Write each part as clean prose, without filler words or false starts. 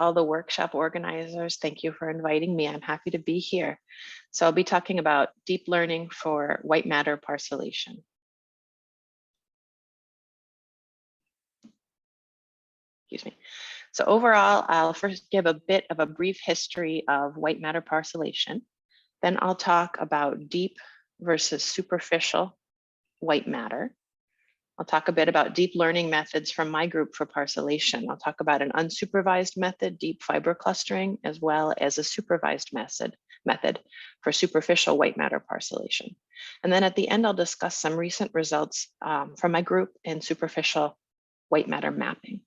all the workshop organizers. Thank you for inviting me. I'm happy to be here. So I'll be talking about deep learning for white matter parcellation. Excuse me. So overall, I'll first give a bit of a brief history of white matter parcellation. Then I'll talk about deep versus superficial white matter. I'll talk a bit about deep learning methods from my group for parcellation. I'll talk about an unsupervised method, deep fiber clustering, as well as a supervised method for superficial white matter parcellation. And then at the end, I'll discuss some recent results from my group in superficial white matter mapping.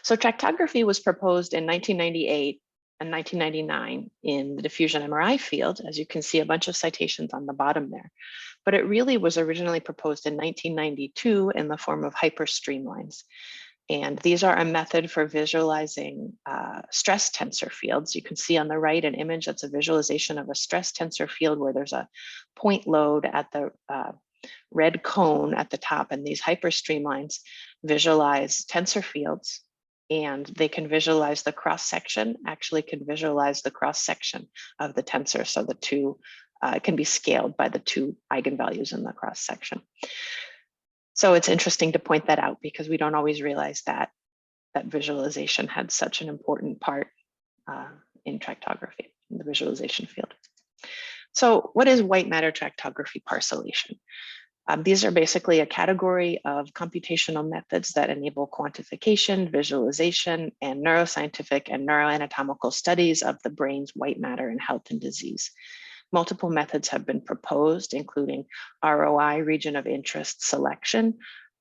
So tractography was proposed in 1998 and 1999 in the diffusion MRI field, as you can see a bunch of citations on the bottom there. But it really was originally proposed in 1992 in the form of hyperstreamlines. And these are a method for visualizing stress tensor fields. You can see on the right an image that's a visualization of a stress tensor field where there's a point load at the red cone at the top, and these hyperstreamlines visualize tensor fields. And they can visualize the cross section, actually can visualize the cross section of the tensor. So the two can be scaled by the two eigenvalues in the cross section. So it's interesting to point that out because we don't always realize that visualization had such an important part in tractography, in the visualization field. So what is white matter tractography parcellation? These are basically a category of computational methods that enable quantification, visualization, and neuroscientific and neuroanatomical studies of the brain's white matter in health and disease. Multiple methods have been proposed, including ROI, region of interest selection,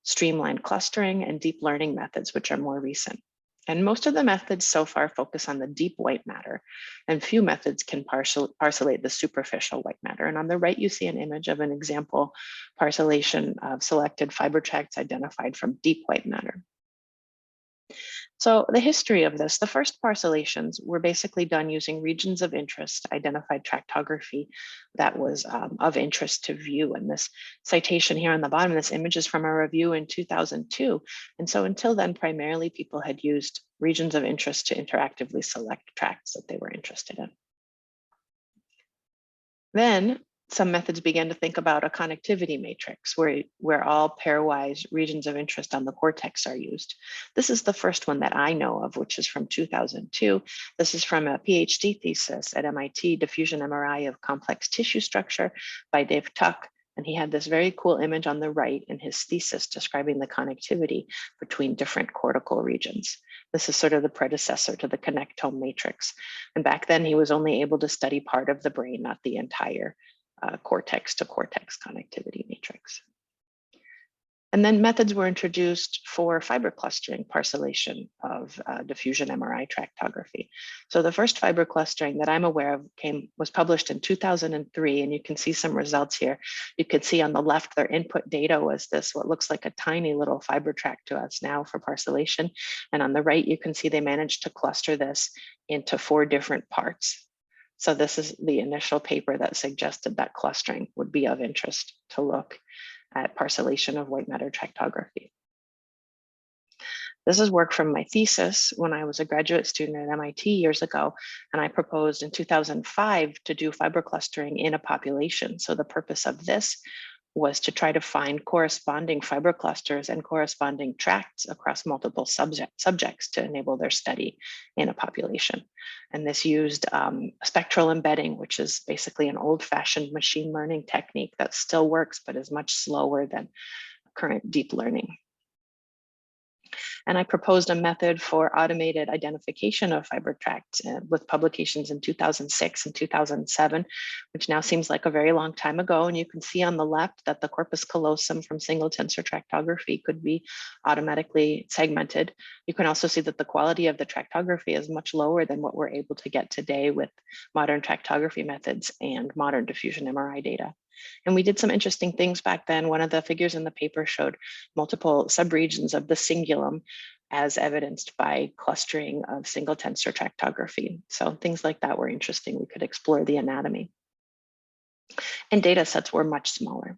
streamlined clustering, and deep learning methods, which are more recent. And most of the methods so far focus on the deep white matter, and few methods can parcellate the superficial white matter. And on the right, you see an image of an example parcellation of selected fiber tracts identified from deep white matter. So the history of this, the first parcellations were basically done using regions of interest, identified tractography that was of interest to view. And this citation here on the bottom, this image is from a review in 2002. And so until then, primarily people had used regions of interest to interactively select tracts that they were interested in. Then some methods began to think about a connectivity matrix where all pairwise regions of interest on the cortex are used. This is the first one that I know of, which is from 2002. This is from a PhD thesis at MIT, Diffusion MRI of complex tissue structure by Dave Tuck. And he had this very cool image on the right in his thesis describing the connectivity between different cortical regions. This is sort of the predecessor to the connectome matrix. And back then he was only able to study part of the brain, not the entire cortex to cortex connectivity matrix. And then methods were introduced for fiber clustering parcellation of diffusion MRI tractography. So the first fiber clustering that I'm aware of was published in 2003, and you can see some results here. You can see on the left, their input data was this, what looks like a tiny little fiber tract to us now for parcellation. And on the right, you can see they managed to cluster this into 4 different parts. So this is the initial paper that suggested that clustering would be of interest to look at parcellation of white matter tractography. This is work from my thesis when I was a graduate student at MIT years ago, and I proposed in 2005 to do fiber clustering in a population. So the purpose of this was to try to find corresponding fiber clusters and corresponding tracts across multiple subjects to enable their study in a population. And this used spectral embedding, which is basically an old-fashioned machine learning technique that still works, but is much slower than current deep learning. And I proposed a method for automated identification of fiber tracts with publications in 2006 and 2007, which now seems like a very long time ago. And you can see on the left that the corpus callosum from single tensor tractography could be automatically segmented. You can also see that the quality of the tractography is much lower than what we're able to get today with modern tractography methods and modern diffusion MRI data. And we did some interesting things back then. One of the figures in the paper showed multiple subregions of the cingulum as evidenced by clustering of single tensor tractography. So things like that were interesting. We could explore the anatomy. And data sets were much smaller.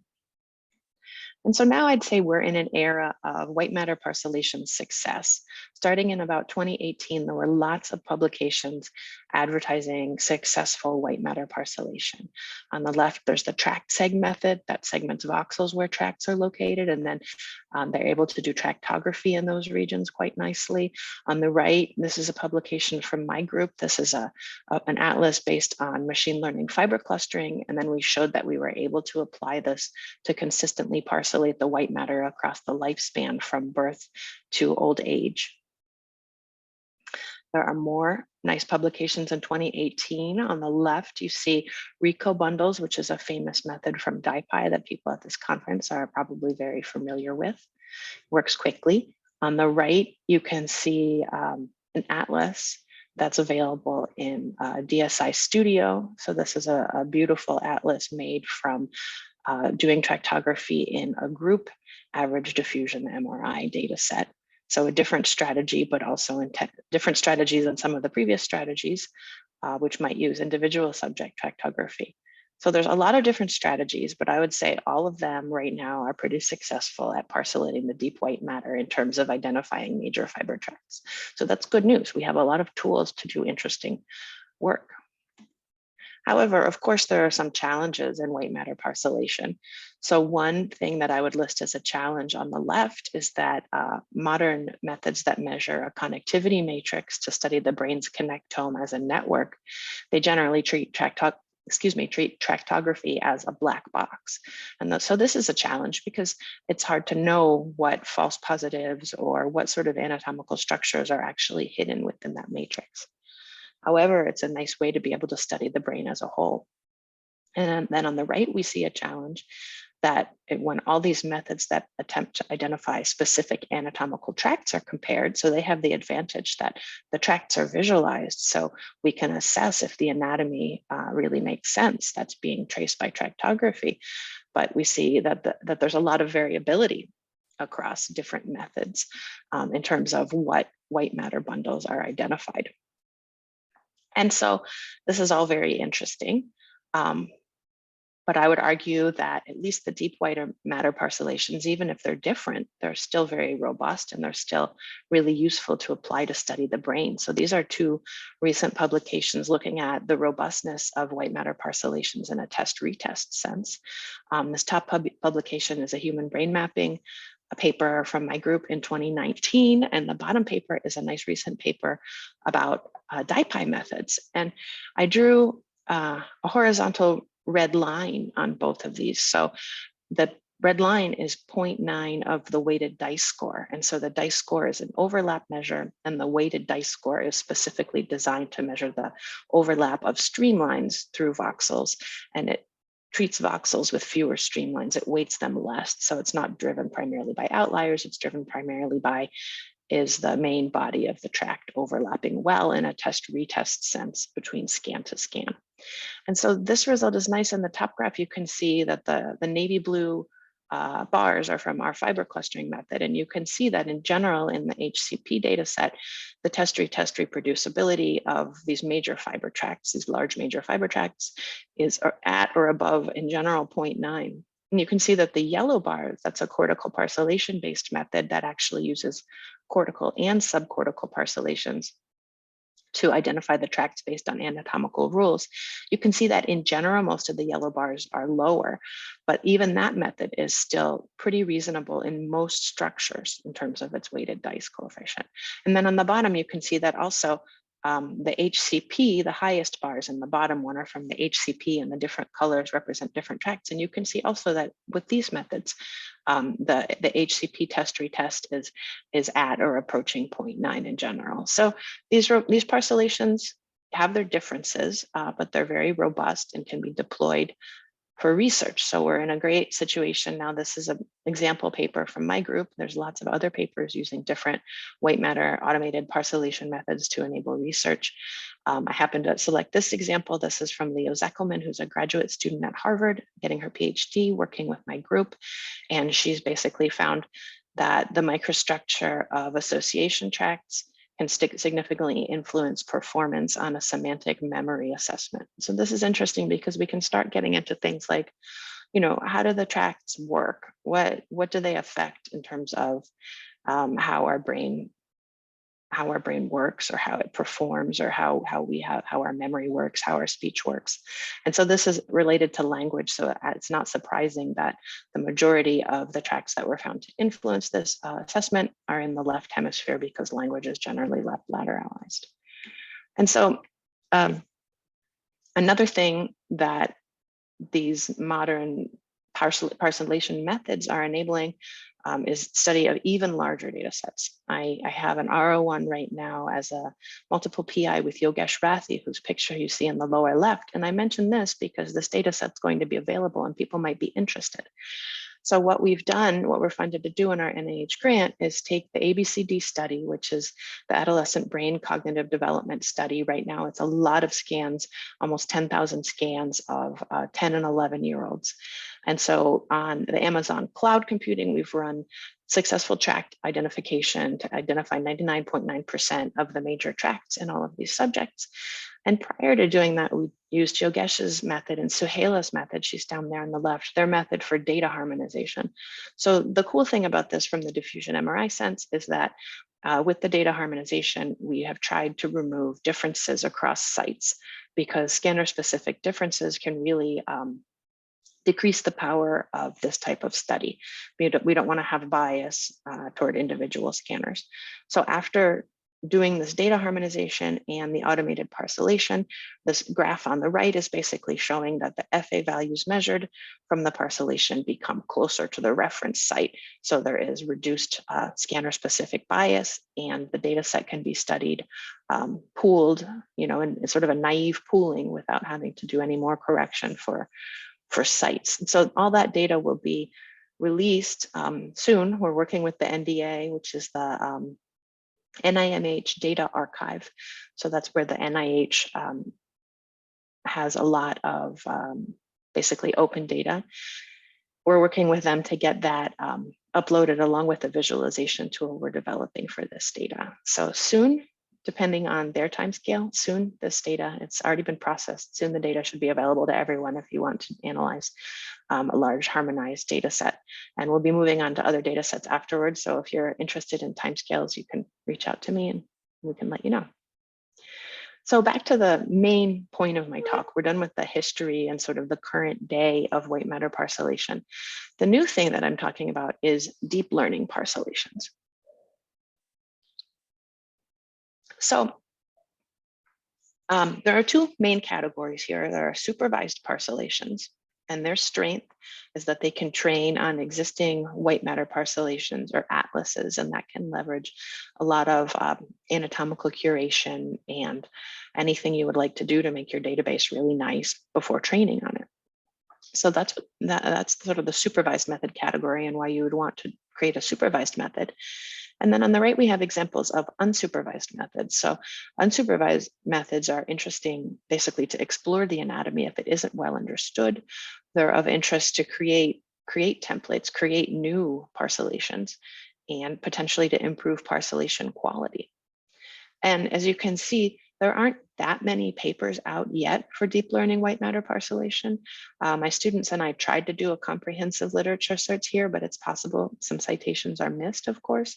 And so now I'd say we're in an era of white matter parcellation success. Starting in about 2018, there were lots of publications advertising successful white matter parcellation. On the left, there's the tract seg method that segments voxels where tracts are located, and then they're able to do tractography in those regions quite nicely. On the right, this is a publication from my group. This is an atlas based on machine learning fiber clustering, and then we showed that we were able to apply this to consistently parcellate the white matter across the lifespan from birth to old age. There are more nice publications in 2018. On the left, you see RICO bundles, which is a famous method from Dipy that people at this conference are probably very familiar with. Works quickly. On the right, you can see an atlas that's available in DSI Studio. So this is a beautiful atlas made from doing tractography in a group average diffusion MRI data set. So a different strategy, but also different strategies than some of the previous strategies, which might use individual subject tractography. So there's a lot of different strategies, but I would say all of them right now are pretty successful at parcellating the deep white matter in terms of identifying major fiber tracts. So that's good news. We have a lot of tools to do interesting work. However, of course, there are some challenges in white matter parcellation. So one thing that I would list as a challenge on the left is that modern methods that measure a connectivity matrix to study the brain's connectome as a network, they generally treat tractography as a black box. And so this is a challenge because it's hard to know what false positives or what sort of anatomical structures are actually hidden within that matrix. However, it's a nice way to be able to study the brain as a whole. And then on the right, we see a challenge that when all these methods that attempt to identify specific anatomical tracts are compared, so they have the advantage that the tracts are visualized, so we can assess if the anatomy really makes sense that's being traced by tractography. But we see that there's a lot of variability across different methods in terms of what white matter bundles are identified. And so this is all very interesting, but I would argue that at least the deep white matter parcellations, even if they're different, they're still very robust and they're still really useful to apply to study the brain. So these are two recent publications looking at the robustness of white matter parcellations in a test-retest sense. This top publication is a human brain mapping, a paper from my group in 2019, and the bottom paper is a nice recent paper about Dipy methods. And I drew a horizontal red line on both of these. So the red line is 0.9 of the weighted dice score. And so the dice score is an overlap measure, and the weighted dice score is specifically designed to measure the overlap of streamlines through voxels. And it treats voxels with fewer streamlines. It weights them less. So it's not driven primarily by outliers. It's driven primarily by, is the main body of the tract overlapping well in a test-retest sense between scan to scan. And so this result is nice. In the top graph, you can see that the navy blue bars are from our fiber clustering method. And you can see that in general, in the HCP data set, the test-retest reproducibility of these major fiber tracts, these large major fiber tracts, is at or above, in general, 0.9. And you can see that the yellow bars, that's a cortical parcellation-based method that actually uses cortical and subcortical parcellations to identify the tracts based on anatomical rules. You can see that in general, most of the yellow bars are lower, but even that method is still pretty reasonable in most structures in terms of its weighted dice coefficient. And then on the bottom, you can see that also the HCP, the highest bars in the bottom one are from the HCP, and the different colors represent different tracts. And you can see also that with these methods, the HCP test-retest is at or approaching 0.9 in general. So these parcellations have their differences, but they're very robust and can be deployed for research. So we're in a great situation now. This is an example paper from my group. There's lots of other papers using different white matter automated parcellation methods to enable research. I happened to select this example. This is from Leo Zeckelman, who's a graduate student at Harvard, getting her PhD, working with my group. And she's basically found that the microstructure of association tracts can significantly influence performance on a semantic memory assessment. So this is interesting because we can start getting into things like how do the tracts work? What do they affect in terms of how our brain works, or how it performs, or how our memory works, how our speech works. And so this is related to language. So it's not surprising that the majority of the tracts that were found to influence this assessment are in the left hemisphere, because language is generally left lateralized. And so another thing that these modern parcellation methods are enabling is study of even larger data sets. I have an R01 right now as a multiple PI with Yogesh Rathi, whose picture you see in the lower left. And I mention this because this data set's going to be available and people might be interested. So what we've done, what we're funded to do in our NIH grant, is take the ABCD study, which is the adolescent brain cognitive development study. Right now, it's a lot of scans, almost 10,000 scans of 10 and 11-year-olds. And so on the Amazon cloud computing, we've run successful tract identification to identify 99.9% of the major tracts in all of these subjects. And prior to doing that, we used Yogesh's method and Suhaila's method, she's down there on the left, their method for data harmonization. So the cool thing about this from the diffusion MRI sense is that with the data harmonization, we have tried to remove differences across sites, because scanner-specific differences can really decrease the power of this type of study. We don't want to have bias toward individual scanners. So after doing this data harmonization and the automated parcellation, this graph on the right is basically showing that the FA values measured from the parcellation become closer to the reference site. So there is reduced scanner-specific bias, and the data set can be studied pooled, in sort of a naive pooling without having to do any more correction for sites. And so all that data will be released soon. We're working with the NDA, which is the NIMH data archive. So that's where the NIH has a lot of basically open data. We're working with them to get that uploaded along with the visualization tool we're developing for this data. So soon, depending on their timescale, soon this data, it's already been processed. Soon the data should be available to everyone if you want to analyze a large harmonized data set. And we'll be moving on to other data sets afterwards. So if you're interested in timescales, you can reach out to me and we can let you know. So back to the main point of my talk, we're done with the history and sort of the current day of white matter parcellation. The new thing that I'm talking about is deep learning parcellations. So there are two main categories here. There are supervised parcellations, and their strength is that they can train on existing white matter parcellations or atlases, and that can leverage a lot of anatomical curation and anything you would like to do to make your database really nice before training on it. So that's sort of the supervised method category, and why you would want to create a supervised method. And then on the right, we have examples of unsupervised methods. So unsupervised methods are interesting basically to explore the anatomy if it isn't well understood. They're of interest to create templates, create new parcellations, and potentially to improve parcellation quality. And as you can see, there aren't that many papers out yet for deep learning white matter parcellation. My students and I tried to do a comprehensive literature search here, but it's possible some citations are missed, of course.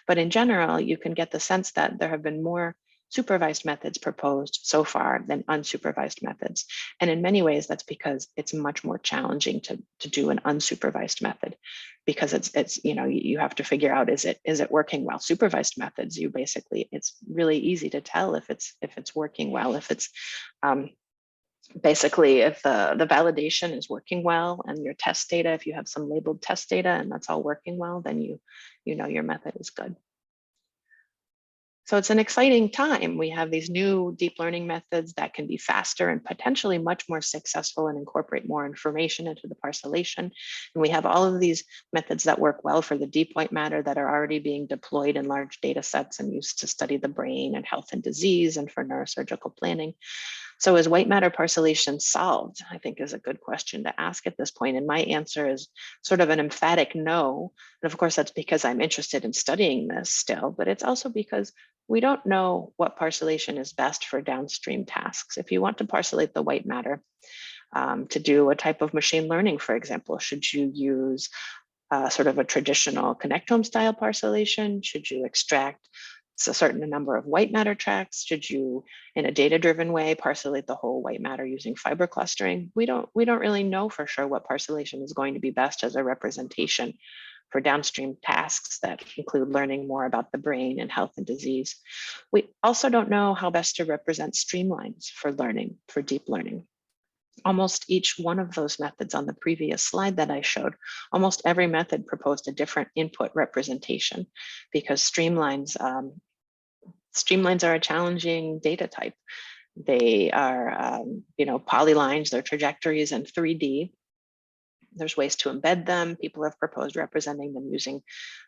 But in general, you can get the sense that there have been more supervised methods proposed so far than unsupervised methods. And in many ways, that's because it's much more challenging to do an unsupervised method, because it's you have to figure out, is it working well? Supervised methods, it's really easy to tell if it's working well, if it's basically if the validation is working well, and your test data, if you have some labeled test data and that's all working well, then you know your method is good. So it's an exciting time. We have these new deep learning methods that can be faster and potentially much more successful and incorporate more information into the parcellation. And we have all of these methods that work well for the deep white matter that are already being deployed in large data sets and used to study the brain and health and disease and for neurosurgical planning. So is white matter parcellation solved? I think is a good question to ask at this point. And my answer is sort of an emphatic no. And of course, that's because I'm interested in studying this still, but it's also because we don't know what parcellation is best for downstream tasks. If you want to parcellate the white matter, To do a type of machine learning, for example, should you use sort of a traditional connectome style parcellation? Should you extract a certain number of white matter tracks? Should you, in a data-driven way, parcellate the whole white matter using fiber clustering? We don't really know for sure what parcellation is going to be best as a representation for downstream tasks that include learning more about the brain and health and disease. We also don't know how best to represent streamlines for learning, for deep learning. Almost each one of those methods on the previous slide that I showed, almost every method proposed a different input representation because streamlines are a challenging data type. They are, polylines, their trajectories in 3D. There's ways to embed them. People have proposed representing them using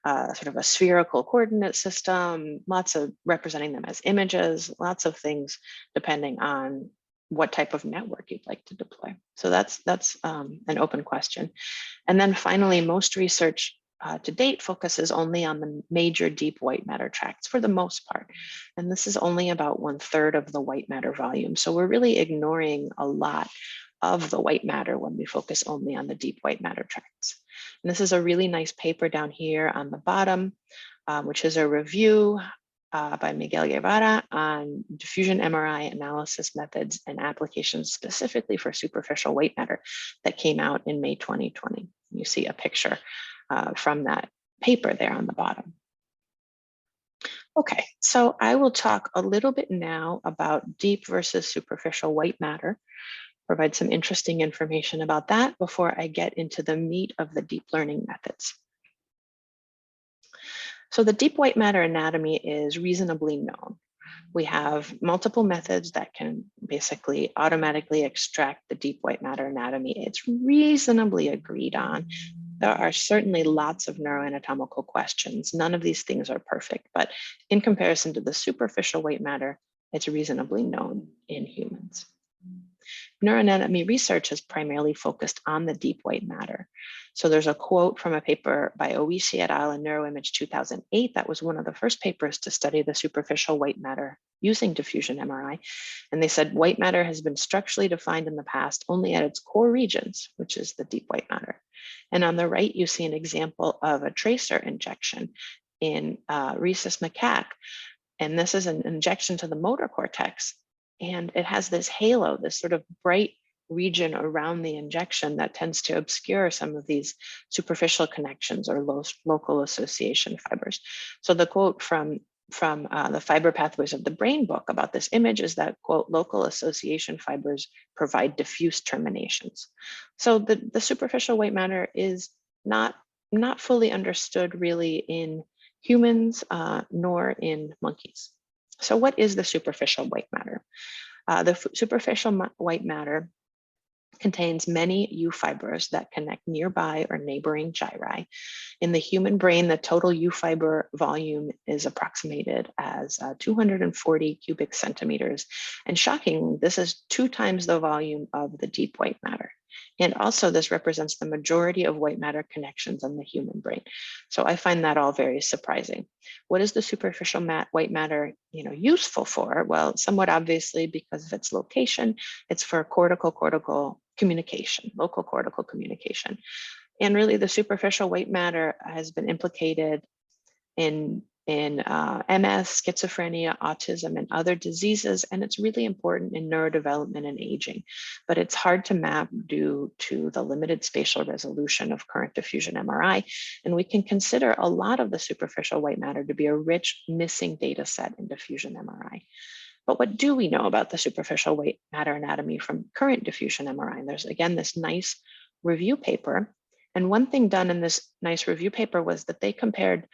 sort of a spherical coordinate system, lots of representing them as images, lots of things depending on what type of network you'd like to deploy. So that's an open question. And then finally, most research to date focuses only on the major deep white matter tracts for the most part. And this is only about 1/3 of the white matter volume. So we're really ignoring a lot of the white matter when we focus only on the deep white matter tracts. And this is a really nice paper down here on the bottom, which is a review by Miguel Guevara on diffusion MRI analysis methods and applications specifically for superficial white matter that came out in May 2020. You see a picture from that paper there on the bottom. Okay, so I will talk a little bit now about deep versus superficial white matter, provide some interesting information about that before I get into the meat of the deep learning methods. So the deep white matter anatomy is reasonably known. We have multiple methods that can basically automatically extract the deep white matter anatomy. It's reasonably agreed on. There are certainly lots of neuroanatomical questions. None of these things are perfect, but in comparison to the superficial white matter, it's reasonably known in humans. Neuroanatomy research is primarily focused on the deep white matter. So there's a quote from a paper by Oishi et al. In Neuroimage 2008 that was one of the first papers to study the superficial white matter using diffusion MRI. And they said white matter has been structurally defined in the past only at its core regions, which is the deep white matter. And on the right, you see an example of a tracer injection in rhesus macaque. And this is an injection to the motor cortex. And it has this halo, this sort of bright region around the injection that tends to obscure some of these superficial connections or local association fibers. So the quote from the Fiber Pathways of the Brain book about this image is that, quote, local association fibers provide diffuse terminations. So the superficial white matter is not fully understood really in humans nor in monkeys. So what is the superficial white matter? The superficial white matter contains many U fibers that connect nearby or neighboring gyri. In the human brain, the total U fiber volume is approximated as 240 cubic centimeters. And shockingly, this is 2 times the volume of the deep white matter. And also this represents the majority of white matter connections in the human brain. So I find that all very surprising. What is the superficial white matter useful for? Well, somewhat obviously because of its location, it's for cortical communication, local cortical communication. And really the superficial white matter has been implicated in MS, schizophrenia, autism, and other diseases, and it's really important in neurodevelopment and aging. But it's hard to map due to the limited spatial resolution of current diffusion MRI, and we can consider a lot of the superficial white matter to be a rich missing data set in diffusion MRI. But what do we know about the superficial white matter anatomy from current diffusion MRI? And there's again this nice review paper. And one thing done in this nice review paper was that they compared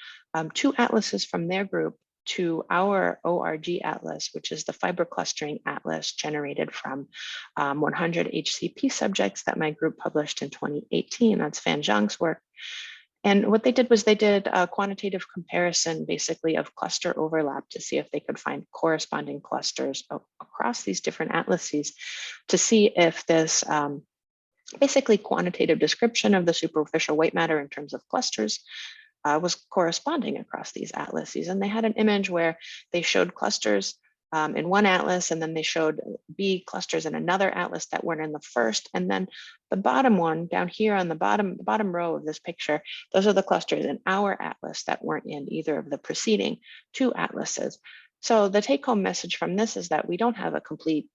2 atlases from their group to our ORG atlas, which is the fiber clustering atlas generated from 100 HCP subjects that my group published in 2018. That's Fan Zhang's work. And what they did was they did a quantitative comparison basically of cluster overlap to see if they could find corresponding clusters across these different atlases to see if this basically quantitative description of the superficial white matter in terms of clusters was corresponding across these atlases. And they had an image where they showed clusters in one atlas, and then they showed B clusters in another atlas that weren't in the first. And then the bottom one down here on the bottom row of this picture, those are the clusters in our atlas that weren't in either of the preceding two atlases. So the take-home message from this is that we don't have a complete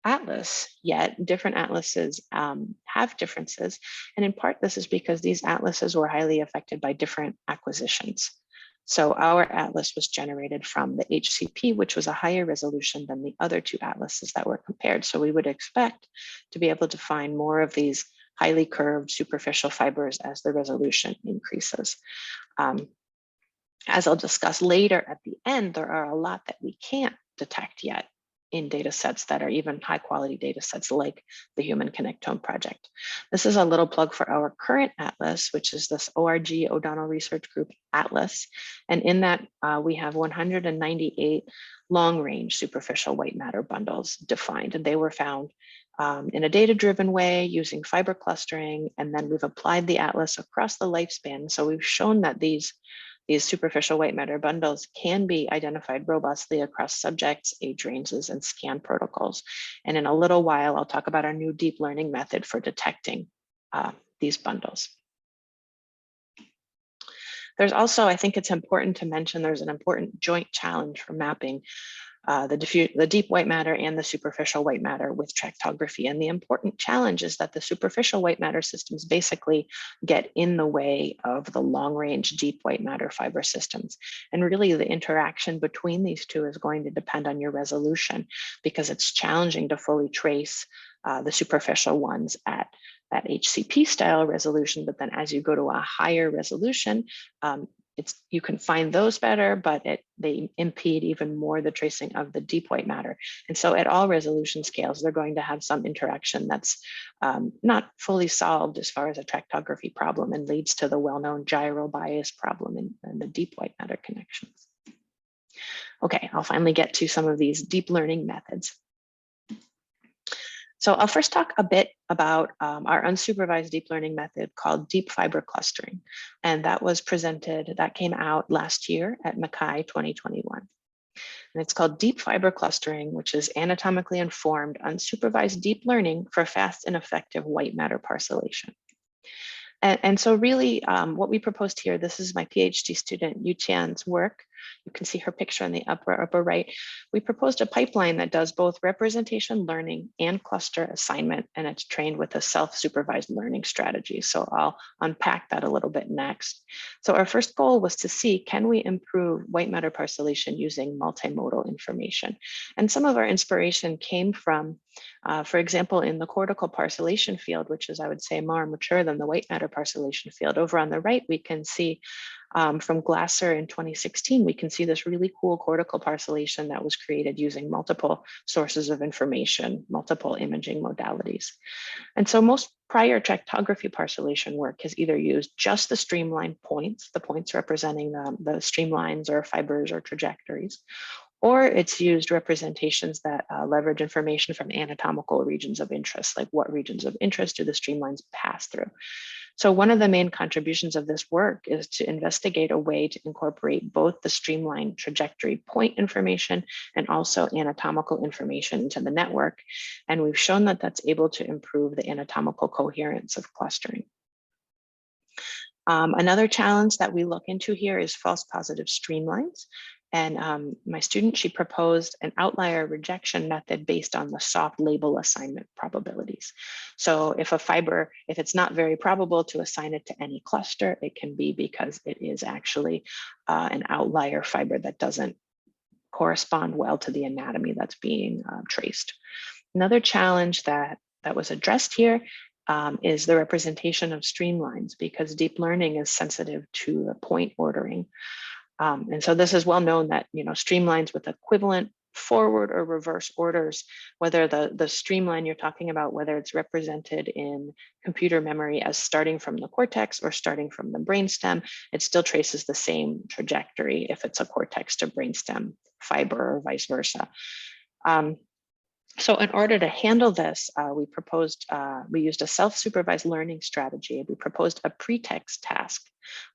atlas yet. Different atlases have differences. And in part, this is because these atlases were highly affected by different acquisitions. So our atlas was generated from the HCP, which was a higher resolution than the other two atlases that were compared. So we would expect to be able to find more of these highly curved superficial fibers as the resolution increases. As I'll discuss later at the end, there are a lot that we can't detect yet in data sets that are even high quality data sets like the Human Connectome project. This is a little plug for our current atlas, which is this ORG O'Donnell Research Group atlas. And in that we have 198 long range superficial white matter bundles defined, and they were found in a data-driven way using fiber clustering. And then we've applied the atlas across the lifespan. So we've shown that these superficial white matter bundles can be identified robustly across subjects, age ranges, and scan protocols. And in a little while, I'll talk about our new deep learning method for detecting these bundles. There's also, I think it's important to mention, there's an important joint challenge for mapping the deep white matter and the superficial white matter with tractography. And the important challenge is that the superficial white matter systems basically get in the way of the long range deep white matter fiber systems. And really the interaction between these two is going to depend on your resolution, because it's challenging to fully trace the superficial ones at that HCP style resolution. But then as you go to a higher resolution, you can find those better, but they impede even more the tracing of the deep white matter. And so at all resolution scales, they're going to have some interaction that's not fully solved as far as a tractography problem, and leads to the well-known gyro bias problem in the deep white matter connections. Okay, I'll finally get to some of these deep learning methods. So I'll first talk a bit about our unsupervised deep learning method called deep fiber clustering. And that came out last year at MACAI 2021. And it's called deep fiber clustering, which is anatomically informed, unsupervised deep learning for fast and effective white matter parcellation. And so really what we proposed here, this is my PhD student, Yu Tian's work. You can see her picture in the upper right. We proposed a pipeline that does both representation learning and cluster assignment, and it's trained with a self-supervised learning strategy. So I'll unpack that a little bit next. So our first goal was to see, can we improve white matter parcellation using multimodal information? And some of our inspiration came from, for example, in the cortical parcellation field, which is, I would say, more mature than the white matter parcellation field. Over on the right, we can see from Glasser in 2016, we can see this really cool cortical parcellation that was created using multiple sources of information, multiple imaging modalities. And so most prior tractography parcellation work has either used just the streamlined points, the points representing the streamlines or fibers or trajectories, or it's used representations that leverage information from anatomical regions of interest, like what regions of interest do the streamlines pass through. So one of the main contributions of this work is to investigate a way to incorporate both the streamlined trajectory point information and also anatomical information into the network. And we've shown that that's able to improve the anatomical coherence of clustering. Another challenge that we look into here is false positive streamlines. And my student, she proposed an outlier rejection method based on the soft label assignment probabilities. So if a fiber, if it's not very probable to assign it to any cluster, it can be because it is actually an outlier fiber that doesn't correspond well to the anatomy that's being traced. Another challenge that was addressed here is the representation of streamlines, because deep learning is sensitive to the point ordering. And so this is well known that, streamlines with equivalent forward or reverse orders, whether the streamline you're talking about, whether it's represented in computer memory as starting from the cortex or starting from the brainstem, it still traces the same trajectory if it's a cortex to brainstem fiber or vice versa. So in order to handle this, we used a self-supervised learning strategy. We proposed a pretext task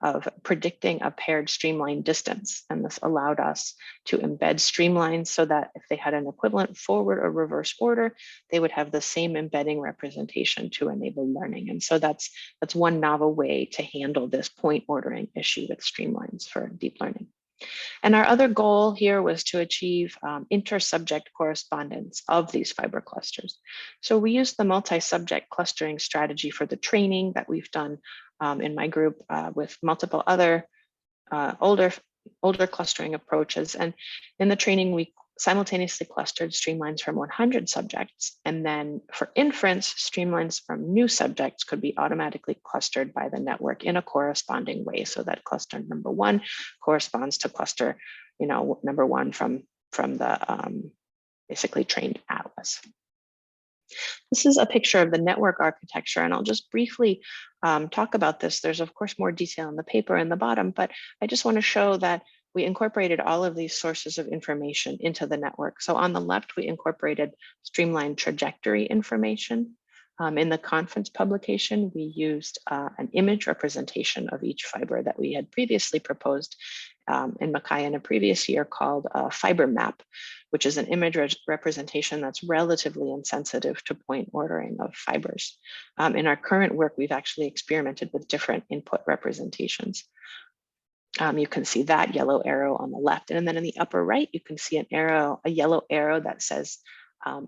of predicting a paired streamline distance. And this allowed us to embed streamlines so that if they had an equivalent forward or reverse order, they would have the same embedding representation to enable learning. And so that's one novel way to handle this point ordering issue with streamlines for deep learning. And our other goal here was to achieve inter-subject correspondence of these fiber clusters. So we used the multi-subject clustering strategy for the training that we've done in my group with multiple other older clustering approaches. And in the training, we simultaneously clustered streamlines from 100 subjects. And then for inference, streamlines from new subjects could be automatically clustered by the network in a corresponding way. So that cluster number 1 corresponds to cluster, number 1 from the basically trained atlas. This is a picture of the network architecture, and I'll just briefly talk about this. There's of course more detail in the paper in the bottom, but I just want to show that we incorporated all of these sources of information into the network. So on the left, we incorporated streamlined trajectory information. In the conference publication, we used an image representation of each fiber that we had previously proposed in Mackay in a previous year called a fiber map, which is an image representation that's relatively insensitive to point ordering of fibers. In our current work, we've actually experimented with different input representations. You can see that yellow arrow on the left. And then in the upper right, you can see a yellow arrow that says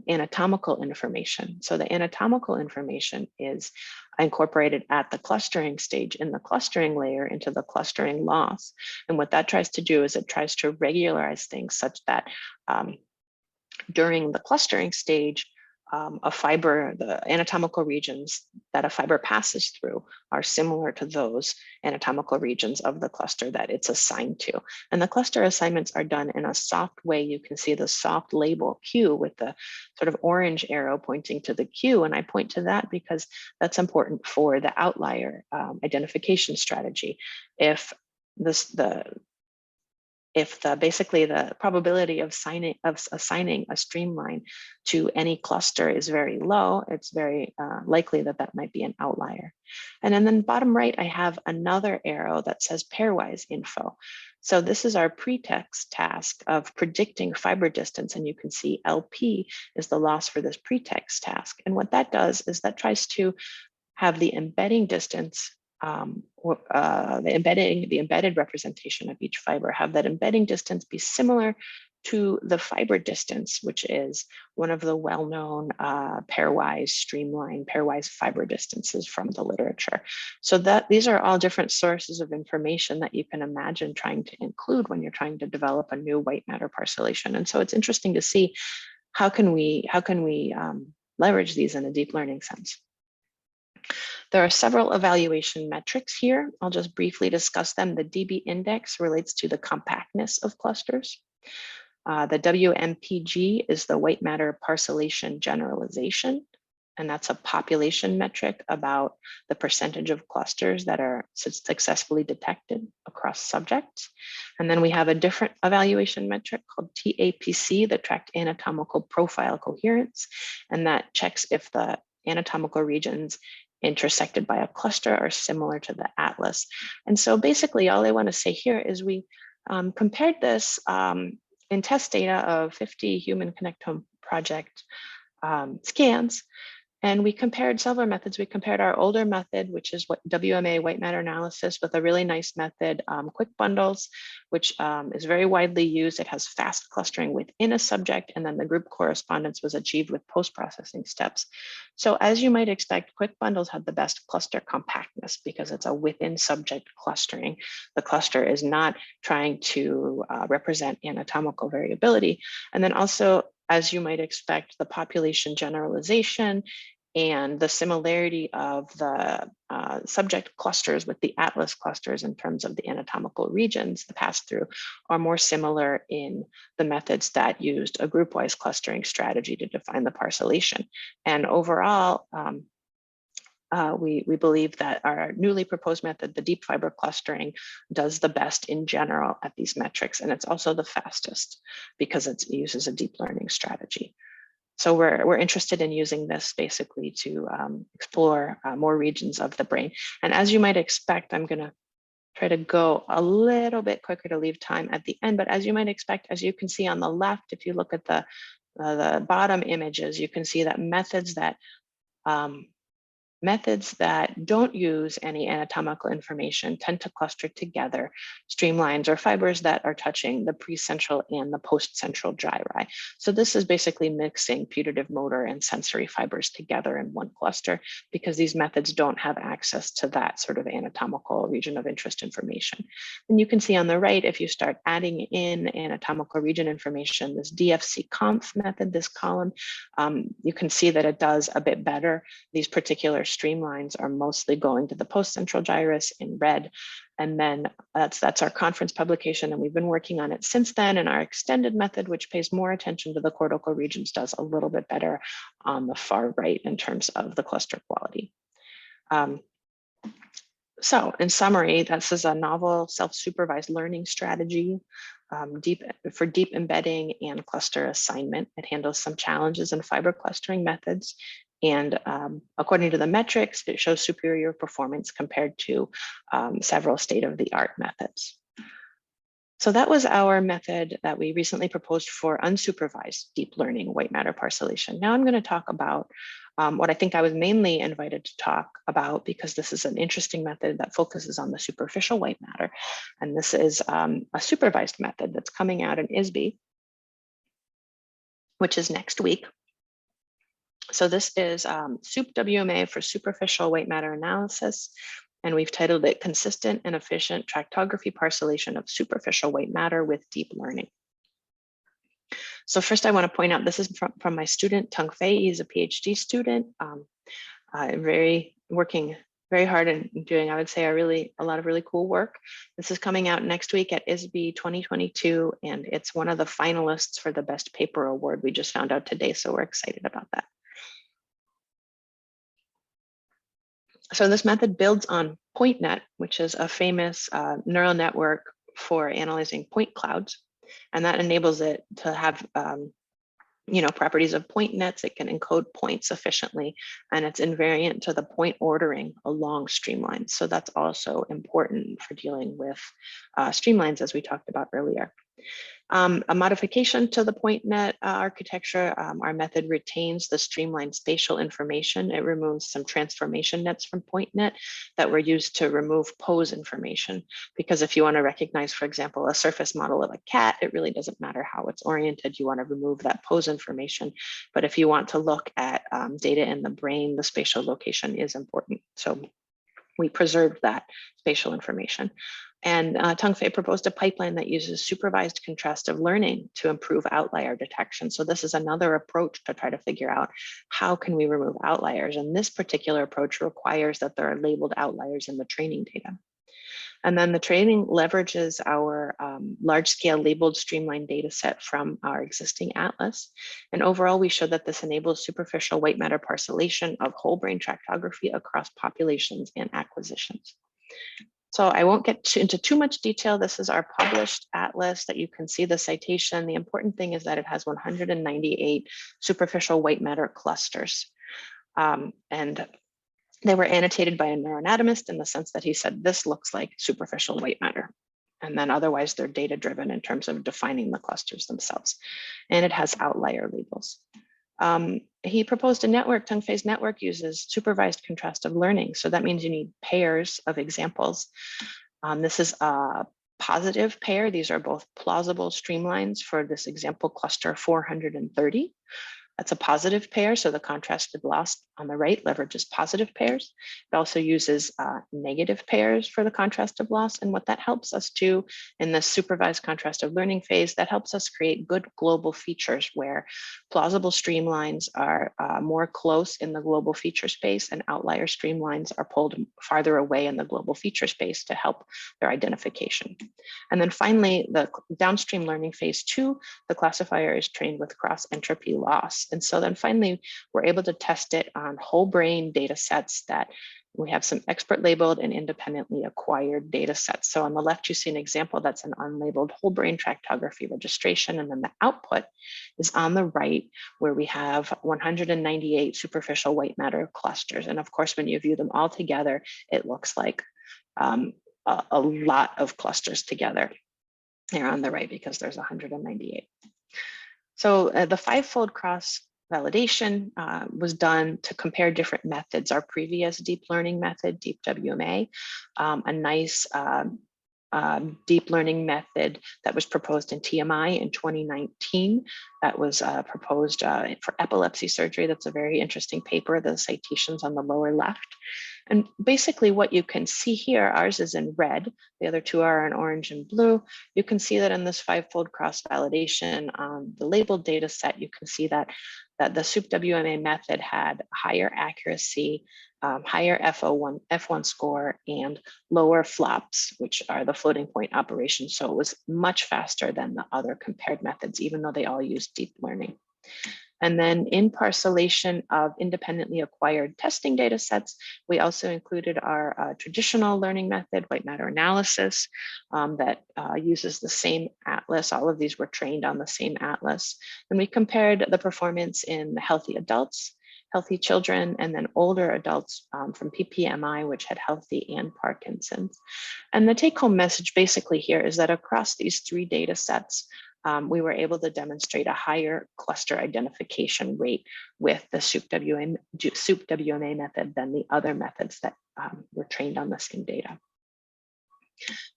anatomical information. So the anatomical information is incorporated at the clustering stage in the clustering layer into the clustering loss. And what that tries to do is it tries to regularize things such that during the clustering stage, the anatomical regions that a fiber passes through are similar to those anatomical regions of the cluster that it's assigned to. And the cluster assignments are done in a soft way. You can see the soft label Q with the sort of orange arrow pointing to the Q. And I point to that because that's important for the outlier identification strategy. If basically the probability of assigning a streamline to any cluster is very low, it's very likely that that might be an outlier. And then bottom right, I have another arrow that says pairwise info. So this is our pretext task of predicting fiber distance, and you can see LP is the loss for this pretext task. And what that does is that tries to have the embedding distance the embedded representation of each fiber, have that embedding distance be similar to the fiber distance, which is one of the well-known pairwise fiber distances from the literature. So that these are all different sources of information that you can imagine trying to include when you're trying to develop a new white matter parcellation. And so it's interesting to see how can we leverage these in a deep learning sense. There are several evaluation metrics here. I'll just briefly discuss them. The DB index relates to the compactness of clusters. The WMPG is the white matter parcellation generalization, and that's a population metric about the percentage of clusters that are successfully detected across subjects. And then we have a different evaluation metric called TAPC, the tract anatomical profile coherence, and that checks if the anatomical regions intersected by a cluster are similar to the atlas. And so basically all I want to say here is we compared this in test data of 50 human connectome project scans. And we compared several methods. We compared our older method, which is what WMA white matter analysis, with a really nice method, quick bundles, which is very widely used. It has fast clustering within a subject, and then the group correspondence was achieved with post-processing steps. So as you might expect, quick bundles had the best cluster compactness because it's a within subject clustering. The cluster is not trying to represent anatomical variability. And then also, as you might expect, the population generalization and the similarity of the subject clusters with the atlas clusters in terms of the anatomical regions, the pass-through, are more similar in the methods that used a group-wise clustering strategy to define the parcellation. And overall, we believe that our newly proposed method, the deep fiber clustering, does the best in general at these metrics. And it's also the fastest because it uses a deep learning strategy. So we're interested in using this basically to explore more regions of the brain. And as you might expect, I'm going to try to go a little bit quicker to leave time at the end. But as you might expect, as you can see on the left, if you look at the bottom images, you can see that methods that don't use any anatomical information tend to cluster together streamlines or fibers that are touching the precentral and the postcentral gyri. So this is basically mixing putative motor and sensory fibers together in one cluster, because these methods don't have access to that sort of anatomical region of interest information. And you can see on the right, if you start adding in anatomical region information, this DFC conf method, this column, you can see that it does a bit better. These particular streamlines are mostly going to the postcentral gyrus in red. And then that's our conference publication. And we've been working on it since then. And our extended method, which pays more attention to the cortical regions, does a little bit better on the far right in terms of the cluster quality. So in summary, this is a novel self-supervised learning strategy for deep embedding and cluster assignment. It handles some challenges in fiber clustering methods. And according to the metrics, it shows superior performance compared to several state-of-the-art methods. So that was our method that we recently proposed for unsupervised deep learning white matter parcellation. Now I'm going to talk about what I think I was mainly invited to talk about, because this is an interesting method that focuses on the superficial white matter. And this is a supervised method that's coming out in ISB, which is next week. So this is SupWMA for superficial white matter analysis. And we've titled it Consistent and Efficient Tractography Parcellation of Superficial White Matter with Deep Learning. So first I want to point out, this is from my student, Tung Fei. He's a PhD student, working very hard and doing, I would say, a lot of really cool work. This is coming out next week at ISB 2022, and it's one of the finalists for the Best Paper Award we just found out today, so we're excited about that. So this method builds on PointNet, which is a famous neural network for analyzing point clouds. And that enables it to have properties of point nets. It can encode points efficiently, and it's invariant to the point ordering along streamlines. So that's also important for dealing with streamlines, as we talked about earlier. A modification to the PointNet architecture, our method retains the streamlined spatial information. It removes some transformation nets from PointNet that were used to remove pose information. Because if you want to recognize, for example, a surface model of a cat, it really doesn't matter how it's oriented. You want to remove that pose information. But if you want to look at data in the brain, the spatial location is important. So we preserved that spatial information. And Tung Fei proposed a pipeline that uses supervised contrastive learning to improve outlier detection. So this is another approach to try to figure out how can we remove outliers. And this particular approach requires that there are labeled outliers in the training data. And then the training leverages our large-scale labeled streamlined data set from our existing atlas. And overall, we showed that this enables superficial white matter parcellation of whole brain tractography across populations and acquisitions. So I won't get into too much detail. This is our published atlas that you can see the citation. The important thing is that it has 198 superficial white matter clusters. And they were annotated by a neuroanatomist in the sense that he said, this looks like superficial white matter. And then otherwise they're data driven in terms of defining the clusters themselves. And it has outlier labels. He proposed a network. Tung Fei's network uses supervised contrastive learning. So that means you need pairs of examples. This is a positive pair. These are both plausible streamlines for this example cluster 430. That's a positive pair. So the contrasted loss on the right leverages positive pairs. It also uses negative pairs for the contrastive loss. And what that helps us do in the supervised contrastive learning phase, that helps us create good global features where plausible streamlines are more close in the global feature space, and outlier streamlines are pulled farther away in the global feature space to help their identification. And then finally, the downstream learning phase 2, the classifier is trained with cross entropy loss. And so then finally, we're able to test it on whole brain data sets that We have some expert labeled and independently acquired data sets. So on the left, you see an example that's an unlabeled whole brain tractography registration. And then the output is on the right, where we have 198 superficial white matter clusters. And of course, when you view them all together, it looks like a lot of clusters together. They're on the right because there's 198. So the five-fold cross validation was done to compare different methods. Our previous deep learning method, DeepWMA, a nice deep learning method that was proposed in TMI in 2019. That was proposed for epilepsy surgery. That's a very interesting paper. The citations on the lower left. And basically what you can see here, ours is in red. The other two are in orange and blue. You can see that in this five-fold cross-validation, the labeled data set, you can see that the SupWMA method had higher accuracy, higher F1 score, and lower flops, which are the floating point operations. So it was much faster than the other compared methods, even though they all used deep learning. And then in parcellation of independently acquired testing data sets, we also included our traditional learning method, white matter analysis, that uses the same atlas. All of these were trained on the same atlas. And we compared the performance in healthy adults, healthy children, and then older adults from PPMI, which had healthy and Parkinson's. And the take-home message basically here is that across these three data sets, we were able to demonstrate a higher cluster identification rate with the SupWMA method than the other methods that were trained on the same data.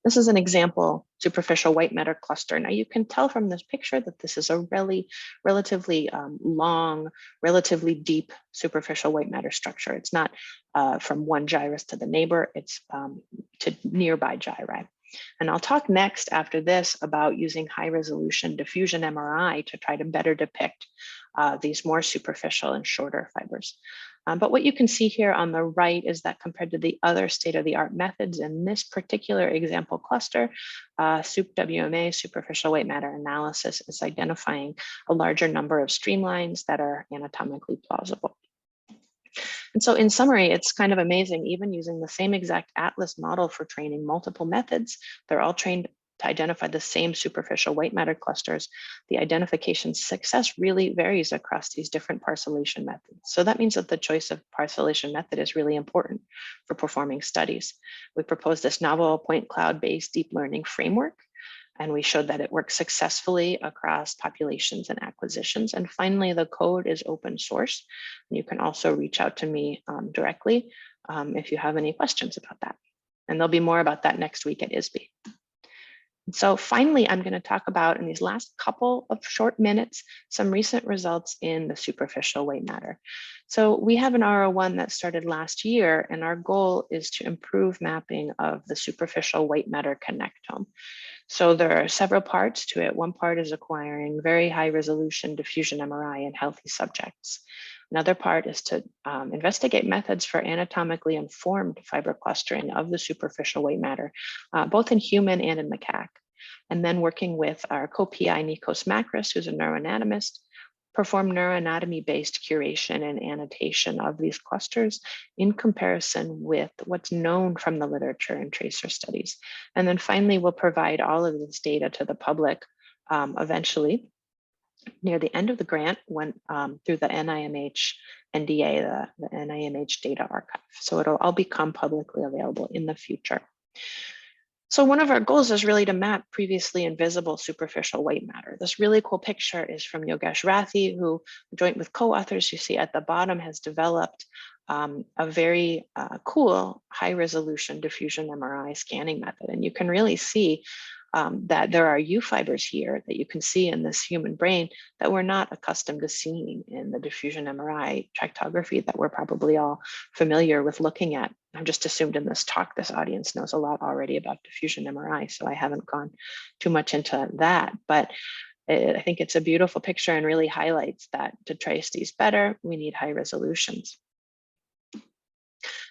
This is an example superficial white matter cluster. Now you can tell from this picture that this is a relatively long, relatively deep superficial white matter structure. It's not from one gyrus to the neighbor, it's to nearby gyri. And I'll talk next after this about using high resolution diffusion MRI to try to better depict these more superficial and shorter fibers. But what you can see here on the right is that compared to the other state-of-the-art methods in this particular example cluster, SupWMA, superficial white matter analysis, is identifying a larger number of streamlines that are anatomically plausible. And so in summary, it's kind of amazing, even using the same exact atlas model for training multiple methods, they're all trained to identify the same superficial white matter clusters. The identification success really varies across these different parcellation methods. So that means that the choice of parcellation method is really important for performing studies. We proposed this novel point cloud-based deep learning framework, and we showed that it works successfully across populations and acquisitions. And finally, the code is open source. You can also reach out to me directly if you have any questions about that. And there'll be more about that next week at ISB. So finally, I'm going to talk about, in these last couple of short minutes, some recent results in the superficial white matter. So we have an R01 that started last year, and our goal is to improve mapping of the superficial white matter connectome. So there are several parts to it. One part is acquiring very high resolution diffusion MRI in healthy subjects. Another part is to investigate methods for anatomically informed fiber clustering of the superficial white matter, both in human and in macaque. And then working with our co-PI Nikos Makris, who's a neuroanatomist, perform neuroanatomy-based curation and annotation of these clusters in comparison with what's known from the literature and tracer studies. And then finally, we'll provide all of this data to the public eventually near the end of the grant when through the NIMH NDA, the NIMH data archive. So it'll all become publicly available in the future. So one of our goals is really to map previously invisible superficial white matter. This really cool picture is from Yogesh Rathi, who, joint with co-authors you see at the bottom, has developed a very cool high resolution diffusion MRI scanning method. And you can really see that there are U fibers here that you can see in this human brain that we're not accustomed to seeing in the diffusion MRI tractography that we're probably all familiar with looking at. I've just assumed in this talk, this audience knows a lot already about diffusion MRI, so I haven't gone too much into that. But I think it's a beautiful picture and really highlights that to trace these better, we need high resolutions.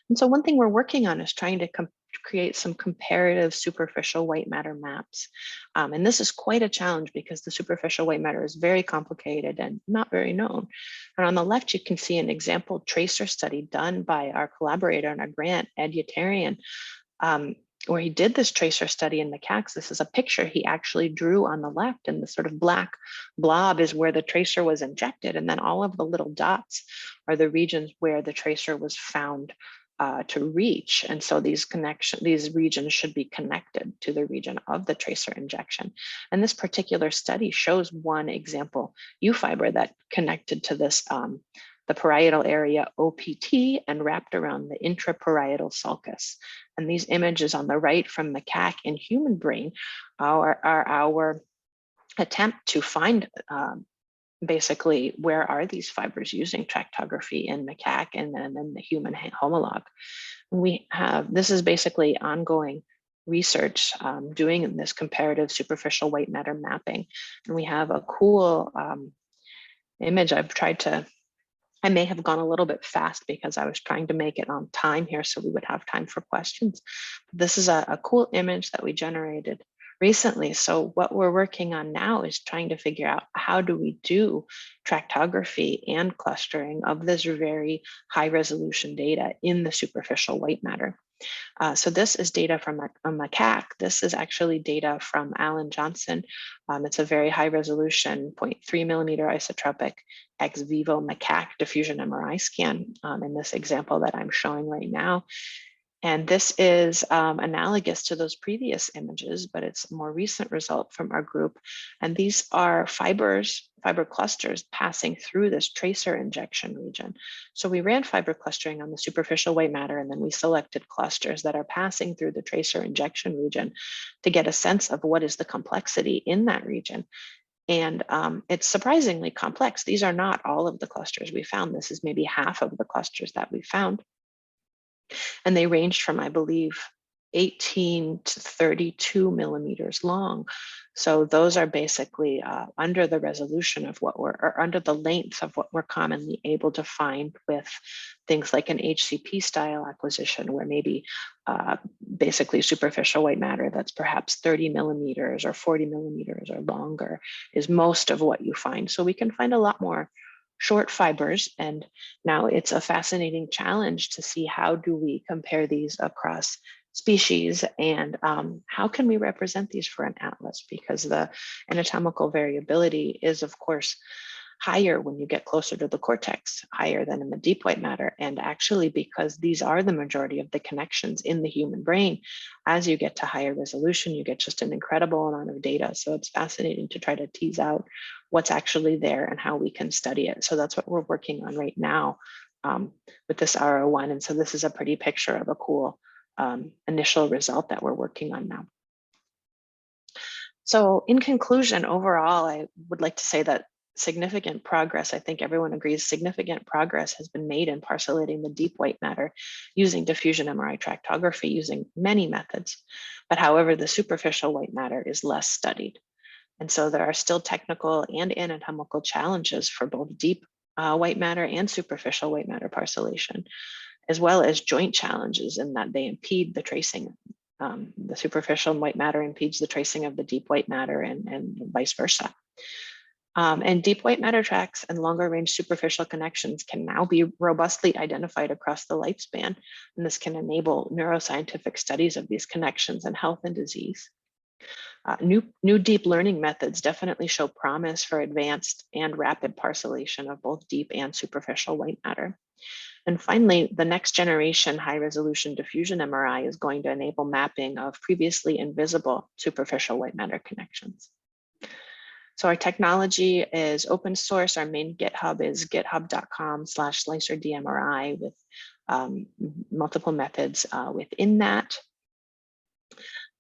And so one thing we're working on is trying to create some comparative superficial white matter maps. And this is quite a challenge because the superficial white matter is very complicated and not very known. And on the left, you can see an example tracer study done by our collaborator on our grant, Ed Yetarian, where he did this tracer study in macaques. This is a picture he actually drew on the left, and the sort of black blob is where the tracer was injected. And then all of the little dots are the regions where the tracer was found to reach. And so these regions should be connected to the region of the tracer injection. And this particular study shows one example U fiber that connected to this, the parietal area OPT and wrapped around the intraparietal sulcus. And these images on the right from macaque and human brain are our attempt to find basically where are these fibers using tractography in macaque and then in the human homologue. We have, this is basically ongoing research doing this comparative superficial white matter mapping. And we have a cool image. I may have gone a little bit fast because I was trying to make it on time here so we would have time for questions. This is a cool image that we generated recently. So what we're working on now is trying to figure out how do we do tractography and clustering of this very high resolution data in the superficial white matter. So this is data from a macaque. This is actually data from Alan Johnson. It's a very high resolution 0.3 millimeter isotropic ex vivo macaque diffusion MRI scan in this example that I'm showing right now. And this is analogous to those previous images, but it's a more recent result from our group. And these are fiber clusters passing through this tracer injection region. So we ran fiber clustering on the superficial white matter, and then we selected clusters that are passing through the tracer injection region to get a sense of what is the complexity in that region. And it's surprisingly complex. These are not all of the clusters we found. This is maybe half of the clusters that we found. And they ranged from, I believe, 18 to 32 millimeters long. So those are basically under the resolution of or under the length of what we're commonly able to find with things like an HCP style acquisition, where maybe basically superficial white matter that's perhaps 30 millimeters or 40 millimeters or longer is most of what you find. So we can find a lot more short fibers. And now it's a fascinating challenge to see how do we compare these across species and how can we represent these for an atlas, because the anatomical variability is of course higher when you get closer to the cortex, higher than in the deep white matter. And actually, because these are the majority of the connections in the human brain, as you get to higher resolution, you get just an incredible amount of data. So it's fascinating to try to tease out what's actually there and how we can study it. So that's what we're working on right now with this RO1. And so this is a pretty picture of a cool initial result that we're working on now. So in conclusion, overall, I would like to say that significant progress, I think everyone agrees, significant progress has been made in parcellating the deep white matter using diffusion MRI tractography using many methods. But however, the superficial white matter is less studied. And so there are still technical and anatomical challenges for both deep white matter and superficial white matter parcellation, as well as joint challenges in that they impede the tracing. The superficial white matter impedes the tracing of the deep white matter and vice versa. And deep white matter tracks and longer range superficial connections can now be robustly identified across the lifespan. And this can enable neuroscientific studies of these connections in health and disease. New deep learning methods definitely show promise for advanced and rapid parcellation of both deep and superficial white matter. And finally, the next generation high resolution diffusion MRI is going to enable mapping of previously invisible superficial white matter connections. So our technology is open source. Our main GitHub is github.com/slicerdmri with multiple methods within that,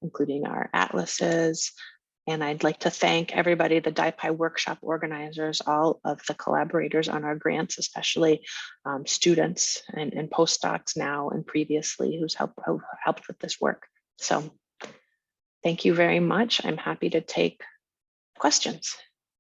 including our atlases. And I'd like to thank everybody, the Dipy workshop organizers, all of the collaborators on our grants, especially students and postdocs now and previously who helped with this work. So thank you very much. I'm happy to take questions.